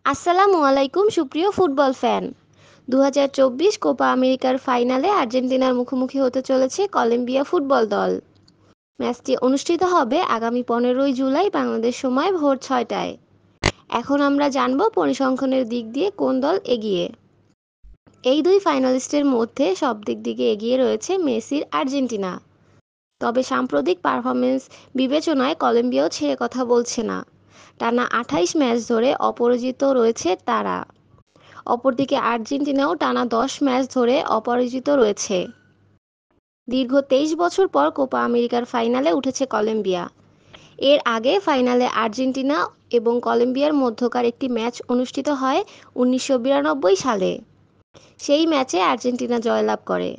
আসসালামু আলাইকুম সুপ্রিয় ফুটবল ফ্যান। ২০২৪ কোপা আমেরিকার ফাইনালে আর্জেন্টিনার মুখোমুখি হতে চলেছে কলম্বিয়া ফুটবল দল। ম্যাচটি অনুষ্ঠিত হবে আগামী ১৫ই জুলাই বাংলাদেশ সময় ভোর ৬টায়। এখন আমরা জানব পরিসংখ্যানের দিক দিয়ে কোন দল এগিয়ে। এই দুই ফাইনালিস্টের মধ্যে সব দিক থেকে এগিয়ে রয়েছে মেসির আর্জেন্টিনা। তবে সাম্প্রতিক পারফরমেন্স বিবেচনায় কলম্বিয়াও ছেড়ে কথা বলছে না। টানা ২৮ ম্যাচ ধরে অপরাজিত রয়েছে তারা। অপরদিকে আর্জেন্টিনাও টানা ১০ ম্যাচ ধরে অপরাজিত রয়েছে। দীর্ঘ ২৩ বছর পর কোপা আমেরিকার ফাইনালে উঠেছে কলম্বিয়া। এর আগে ফাইনালে আর্জেন্টিনা এবং কলম্বিয়ার মধ্যকার একটি ম্যাচ অনুষ্ঠিত হয় ১৯৯২ সালে। সেই ম্যাচে আর্জেন্টিনা জয়লাভ করে।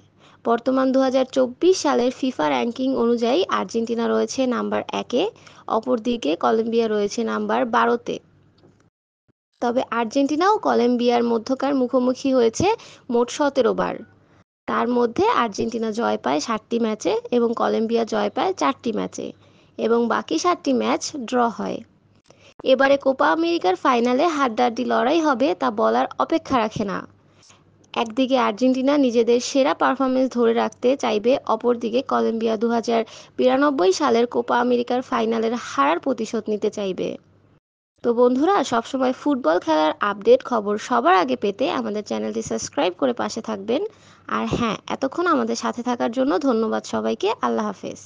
বর্তমান ২০২৪ সালের ফিফা র্যাঙ্কিং অনুযায়ী আর্জেন্টিনা রয়েছে নাম্বার ১-এ, অপরদিকে কলম্বিয়া রয়েছে নাম্বার ১২-তে। তবে আর্জেন্টিনা ও কলম্বিয়ার মধ্যকার মুখোমুখি হয়েছে মোট ১৭ বার। তার মধ্যে আর্জেন্টিনা জয় পায় ৭টি ম্যাচে এবং কলম্বিয়া জয় পায় ৪টি ম্যাচে এবং বাকি ৭টি ম্যাচ ড্র হয়। এবারে কোপা আমেরিকার ফাইনালে হাড্ডাহাড্ডি লড়াই হবে তা বলার অপেক্ষা রাখে না। একদিকে আর্জেন্টিনা নিজেদের সেরা পারফরমেন্স ধরে রাখতে চাইবে, অপরদিকে কলম্বিয়া ২০৯২ সালের কোপা আমেরিকার ফাইনালের হারার প্রতিশোধ নিতে চাইবে। তো বন্ধুরা, সবসময় ফুটবল খেলার আপডেট খবর সবার আগে পেতে আমাদের চ্যানেলটি সাবস্ক্রাইব করে পাশে থাকবেন। আর হ্যাঁ, এতক্ষণ আমাদের সাথে থাকার জন্য ধন্যবাদ সবাইকে। আল্লাহ হাফেজ।